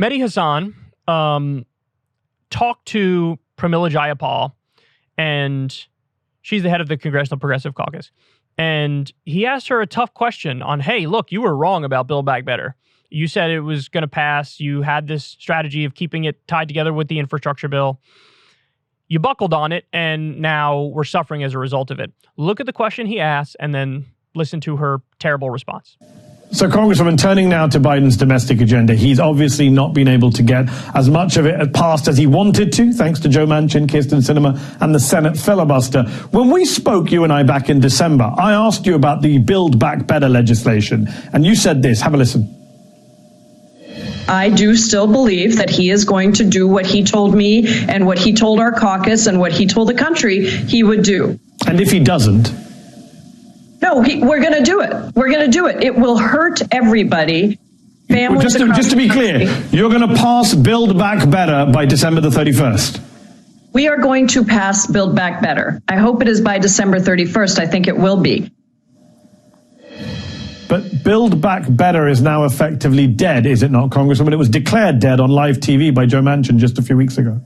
Mehdi Hasan talked to Pramila Jayapal, and she's the head of the Congressional Progressive Caucus. And he asked her a tough question on, hey, look, you were wrong about Build Back Better. You said it was going to pass. You had this strategy of keeping it tied together with the infrastructure bill. You buckled on it, and now we're suffering as a result of it. Look at the question he asked, and then listen to her terrible response. So, Congresswoman, turning now to Biden's domestic agenda, he's obviously not been able to get as much of it passed as he wanted to, thanks to Joe Manchin, Kyrsten Sinema, and the Senate filibuster. When we spoke, you and I, back in December, I asked you about the Build Back Better legislation, and you said this. Have a listen. I do still believe that he is going to do what he told me and what he told our caucus and what he told the country he would do. And if he doesn't? No, we're going to do it. We're going to do it. It will hurt everybody. Families just to be clear, you're going to pass Build Back Better by December the 31st. We are going to pass Build Back Better. I hope it is by December 31st. I think it will be. But Build Back Better is now effectively dead, is it not, Congresswoman? It was declared dead on live TV by Joe Manchin just a few weeks ago.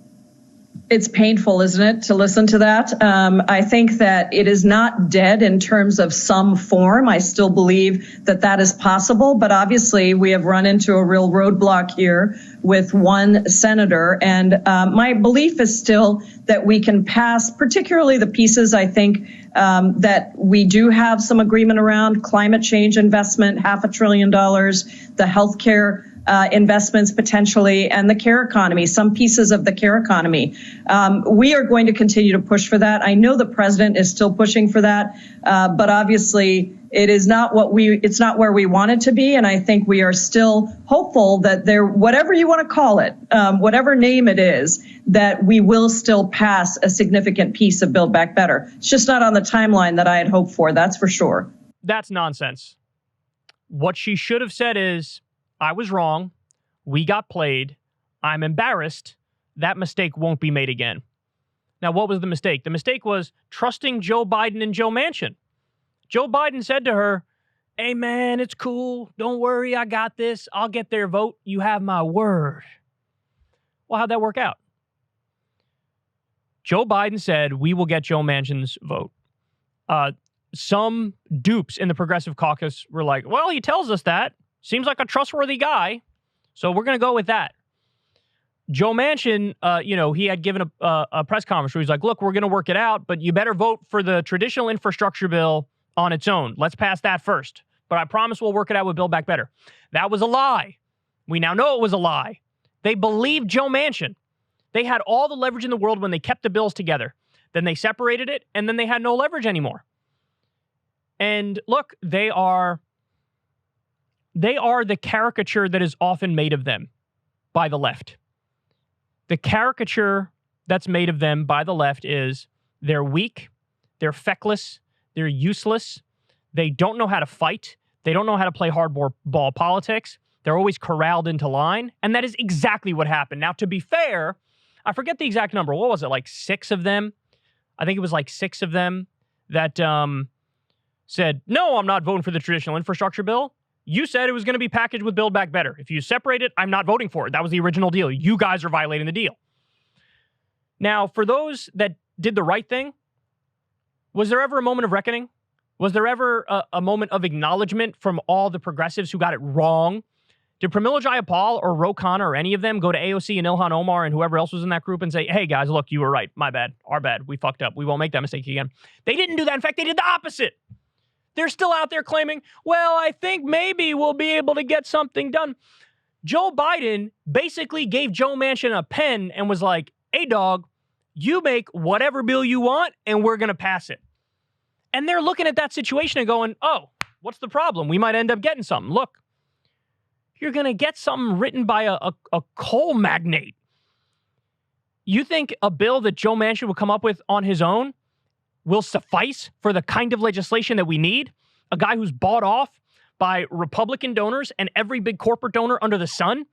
It's painful, isn't it, to listen to that? I think that it is not dead in terms of some form. I still believe that that is possible. But obviously, we have run into a real roadblock here with one senator. And my belief is still that we can pass, particularly the pieces, I think, that we do have some agreement around: climate change investment, $500 billion, the healthcare investments potentially, and the care economy, some pieces of the care economy. We are going to continue to push for that. I know the president is still pushing for that, but obviously it is not it's not where we want it to be. And I think we are still hopeful that whatever you want to call it, whatever name it is, that we will still pass a significant piece of Build Back Better. It's just not on the timeline that I had hoped for. That's for sure. That's nonsense. What she should have said is, I was wrong. We got played. I'm embarrassed. That mistake won't be made again. Now, what was the mistake? The mistake was trusting Joe Biden and Joe Manchin. Joe Biden said to her, hey, man, it's cool. Don't worry. I got this. I'll get their vote. You have my word. Well, how'd that work out? Joe Biden said, we will get Joe Manchin's vote. Some dupes in the Progressive Caucus were like, well, he tells us that. Seems like a trustworthy guy, so we're going to go with that. Joe Manchin, he had given a press conference where he's like, look, we're going to work it out, but you better vote for the traditional infrastructure bill on its own. Let's pass that first. But I promise we'll work it out with Build Back Better. That was a lie. We now know it was a lie. They believed Joe Manchin. They had all the leverage in the world when they kept the bills together. Then they separated it, and then they had no leverage anymore. And look, they are the caricature that is often made of them by the left. The caricature that's made of them by the left is they're weak, they're feckless, they're useless, they don't know how to fight, they don't know how to play hardball politics, they're always corralled into line, and that is exactly what happened. Now, to be fair, I forget the exact number. What was it, like 6 of them? I think it was like 6 of them that said, no, I'm not voting for the traditional infrastructure bill. You said it was going to be packaged with Build Back Better. If you separate it, I'm not voting for it. That was the original deal. You guys are violating the deal. Now, for those that did the right thing, was there ever a moment of reckoning? Was there ever a moment of acknowledgement from all the progressives who got it wrong? Did Pramila Jayapal or Ro Khanna or any of them go to AOC and Ilhan Omar and whoever else was in that group and say, hey, guys, look, you were right. My bad. Our bad. We fucked up. We won't make that mistake again. They didn't do that. In fact, they did the opposite. They're still out there claiming, well, I think maybe we'll be able to get something done. Joe Biden basically gave Joe Manchin a pen and was like, hey, dog, you make whatever bill you want and we're going to pass it. And they're looking at that situation and going, oh, what's the problem? We might end up getting something. Look, you're going to get something written by a coal magnate. You think a bill that Joe Manchin would come up with on his own will suffice for the kind of legislation that we need? A guy who's bought off by Republican donors and every big corporate donor under the sun?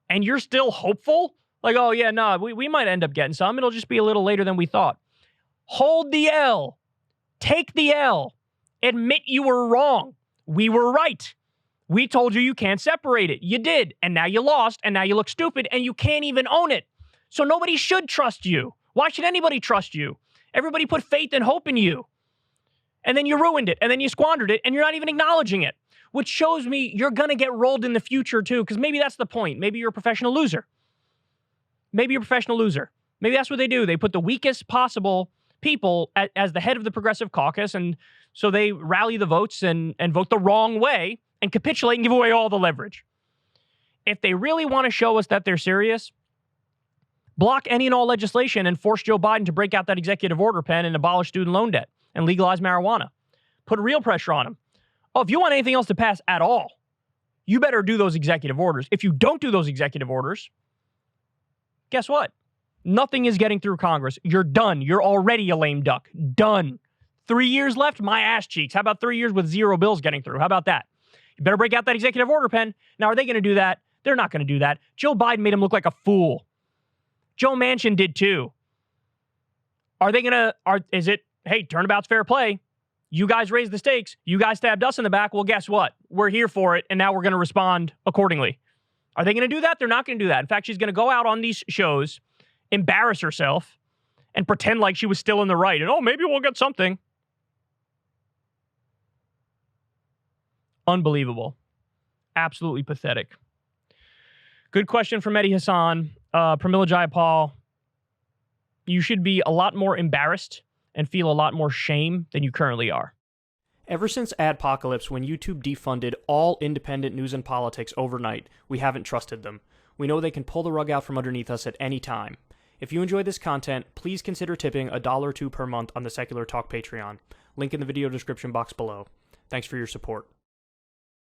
And you're still hopeful? Like, oh, yeah, no, we might end up getting some. It'll just be a little later than we thought. Hold the L. Take the L. Admit you were wrong. We were right. We told you can't separate it. You did. And now you lost. And now you look stupid. And you can't even own it. So nobody should trust you. Why should anybody trust you? Everybody put faith and hope in you. And then you ruined it. And then you squandered it. And you're not even acknowledging it. Which shows me you're going to get rolled in the future too. Because maybe that's the point. Maybe you're a professional loser. Maybe you're a professional loser. Maybe that's what they do. They put the weakest possible people as the head of the Progressive Caucus. And so they rally the votes and vote the wrong way and capitulate and give away all the leverage. If they really want to show us that they're serious, block any and all legislation and force Joe Biden to break out that executive order pen and abolish student loan debt and legalize marijuana. Put real pressure on him. Oh, if you want anything else to pass at all, you better do those executive orders. If you don't do those executive orders, guess what? Nothing is getting through Congress. You're done. You're already a lame duck. Done. 3 years left? My ass cheeks. How about 3 years with zero bills getting through? How about that? You better break out that executive order pen. Now, are they going to do that? They're not going to do that. Joe Biden made him look like a fool. Joe Manchin did too. Are they going to, is it, hey, turnabout's fair play. You guys raised the stakes. You guys stabbed us in the back. Well, guess what? We're here for it, and now we're going to respond accordingly. Are they going to do that? They're not going to do that. In fact, she's going to go out on these shows, embarrass herself, and pretend like she was still in the right. And, oh, maybe we'll get something. Unbelievable. Absolutely pathetic. Good question from Mehdi Hasan. Pramila Jayapal, you should be a lot more embarrassed and feel a lot more shame than you currently are. Ever since Adpocalypse, when YouTube defunded all independent news and politics overnight, we haven't trusted them. We know they can pull the rug out from underneath us at any time. If you enjoy this content, please consider tipping $1 or $2 per month on the Secular Talk Patreon. Link in the video description box below. Thanks for your support.